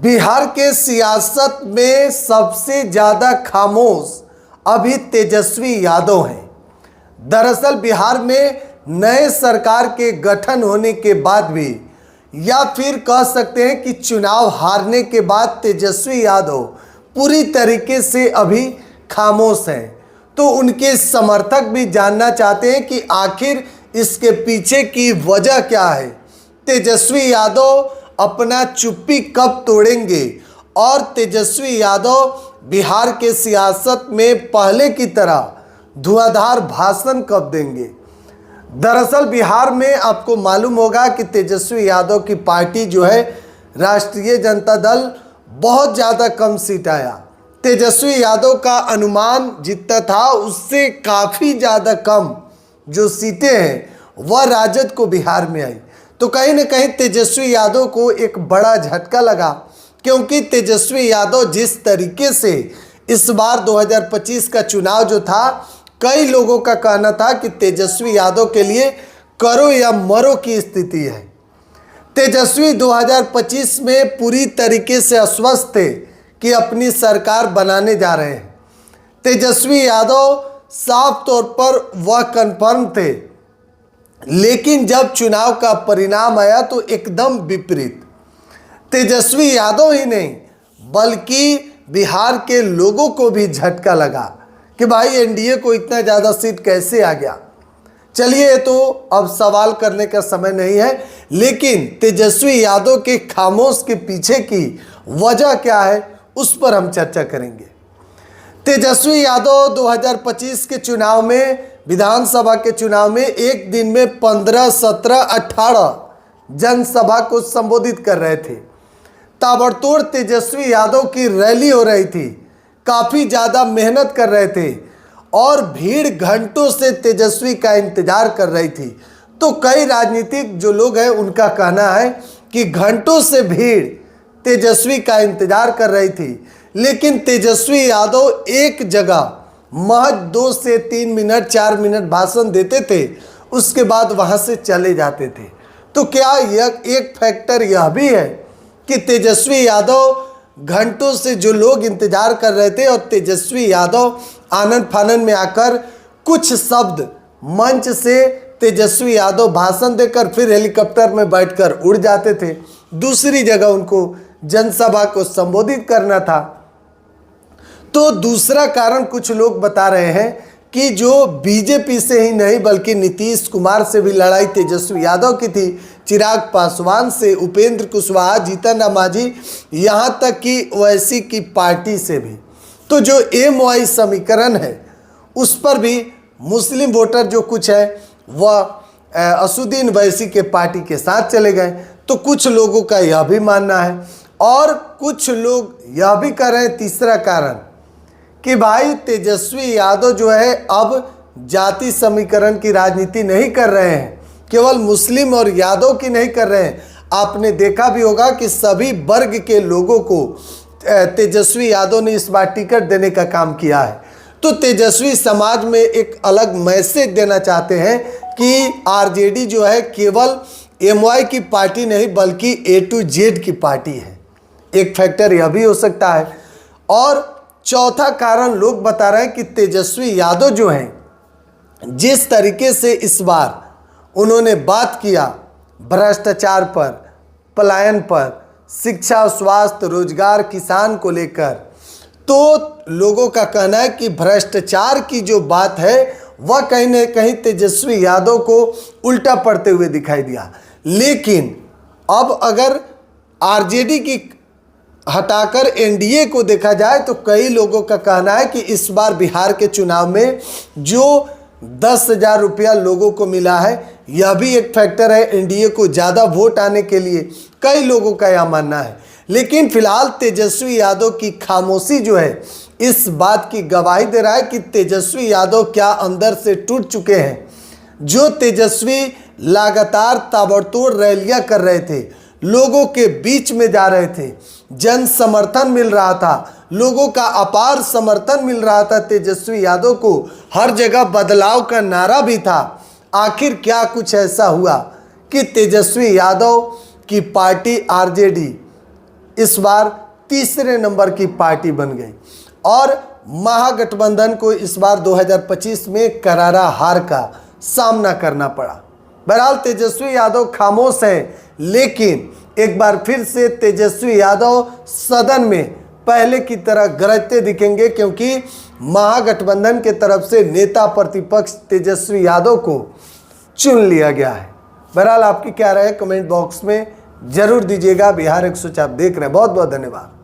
बिहार के सियासत में सबसे ज़्यादा खामोश अभी तेजस्वी यादव हैं। दरअसल बिहार में नए सरकार के गठन होने के बाद भी, या फिर कह सकते हैं कि चुनाव हारने के बाद तेजस्वी यादव पूरी तरीके से अभी खामोश हैं। तो उनके समर्थक भी जानना चाहते हैं कि आखिर इसके पीछे की वजह क्या है। तेजस्वी यादव अपना चुप्पी कब तोड़ेंगे और तेजस्वी यादव बिहार के सियासत में पहले की तरह धुआंधार भाषण कब देंगे। दरअसल बिहार में आपको मालूम होगा कि तेजस्वी यादव की पार्टी जो है राष्ट्रीय जनता दल बहुत ज़्यादा कम सीट आया। तेजस्वी यादव का अनुमान जितना था उससे काफ़ी ज़्यादा कम जो सीटें हैं वह राजद को बिहार में आई। तो कहीं ना कहीं तेजस्वी यादव को एक बड़ा झटका लगा, क्योंकि तेजस्वी यादव जिस तरीके से इस बार 2025 का चुनाव जो था, कई लोगों का कहना था कि तेजस्वी यादव के लिए करो या मरो की स्थिति है। तेजस्वी 2025 में पूरी तरीके से आश्वस्त थे कि अपनी सरकार बनाने जा रहे हैं। तेजस्वी यादव साफ तौर पर वह कन्फर्म थे, लेकिन जब चुनाव का परिणाम आया तो एकदम विपरीत। तेजस्वी यादव ही नहीं बल्कि बिहार के लोगों को भी झटका लगा कि भाई एनडीए को इतना ज़्यादा सीट कैसे आ गया। चलिए, तो अब सवाल करने का समय नहीं है, लेकिन तेजस्वी यादव के खामोश के पीछे की वजह क्या है उस पर हम चर्चा करेंगे। तेजस्वी यादव 2025 के चुनाव में, विधानसभा के चुनाव में एक दिन में 15, 17, 18 जनसभा को संबोधित कर रहे थे। ताबड़तोड़ तेजस्वी यादव की रैली हो रही थी, काफ़ी ज़्यादा मेहनत कर रहे थे और भीड़ घंटों से तेजस्वी का इंतजार कर रही थी। तो कई राजनीतिक जो लोग हैं उनका कहना है कि घंटों से भीड़ तेजस्वी का इंतजार कर रही थी, लेकिन तेजस्वी यादव एक जगह महज 2 से 3 मिनट 4 मिनट भाषण देते थे, उसके बाद वहाँ से चले जाते थे। तो क्या यह एक फैक्टर यह भी है कि तेजस्वी यादव घंटों से जो लोग इंतजार कर रहे थे और तेजस्वी यादव आनन फानन में आकर कुछ शब्द मंच से तेजस्वी यादव भाषण देकर फिर हेलीकॉप्टर में बैठकर उड़ जाते थे, दूसरी जगह उनको जनसभा को संबोधित करना था। तो दूसरा कारण कुछ लोग बता रहे हैं कि जो बीजेपी से ही नहीं बल्कि नीतीश कुमार से भी लड़ाई तेजस्वी यादव की थी, चिराग पासवान से, उपेंद्र कुशवाहा, जीतन राम मांझी, यहाँ तक कि ओवैसी की पार्टी से भी। तो जो MY समीकरण है उस पर भी मुस्लिम वोटर जो कुछ है वह असुद्दीन ओवैसी के पार्टी के साथ चले गए। तो कुछ लोगों का यह भी मानना है और कुछ लोग यह भी कह रहे हैं, तीसरा कारण, कि भाई तेजस्वी यादव जो है अब जाति समीकरण की राजनीति नहीं कर रहे हैं, केवल मुस्लिम और यादव की नहीं कर रहे हैं। आपने देखा भी होगा कि सभी वर्ग के लोगों को तेजस्वी यादव ने इस बार टिकट देने का काम किया है। तो तेजस्वी समाज में एक अलग मैसेज देना चाहते हैं कि RJD जो है केवल MY की पार्टी नहीं बल्कि A to Z की पार्टी है। एक फैक्टर यह भी हो सकता है। और चौथा कारण लोग बता रहे हैं कि तेजस्वी यादव जो हैं, जिस तरीके से इस बार उन्होंने बात किया भ्रष्टाचार पर, पलायन पर, शिक्षा, स्वास्थ्य, रोजगार, किसान को लेकर, तो लोगों का कहना है कि भ्रष्टाचार की जो बात है वह कहीं न कहीं तेजस्वी यादव को उल्टा पड़ते हुए दिखाई दिया। लेकिन अब अगर RJD की हटाकर NDA को देखा जाए तो कई लोगों का कहना है कि इस बार बिहार के चुनाव में जो 10,000 रुपया लोगों को मिला है यह भी एक फैक्टर है NDA को ज़्यादा वोट आने के लिए, कई लोगों का यह मानना है। लेकिन फिलहाल तेजस्वी यादव की खामोशी जो है इस बात की गवाही दे रहा है कि तेजस्वी यादव क्या अंदर से टूट चुके हैं। जो तेजस्वी लगातार ताबड़तोड़ रैलियां कर रहे थे, लोगों के बीच में जा रहे थे, जन समर्थन मिल रहा था, लोगों का अपार समर्थन मिल रहा था तेजस्वी यादव को, हर जगह बदलाव का नारा भी था। आखिर क्या कुछ ऐसा हुआ कि तेजस्वी यादव की पार्टी RJD इस बार तीसरे नंबर की पार्टी बन गई और महागठबंधन को इस बार 2025 में करारा हार का सामना करना पड़ा। बहरहाल तेजस्वी यादव खामोश हैं, लेकिन एक बार फिर से तेजस्वी यादव सदन में पहले की तरह गरजते दिखेंगे, क्योंकि महागठबंधन के तरफ से नेता प्रतिपक्ष तेजस्वी यादव को चुन लिया गया है। बहरहाल आपकी क्या राय है कमेंट बॉक्स में जरूर दीजिएगा। बिहार 104 आप देख रहे हैं, बहुत बहुत धन्यवाद।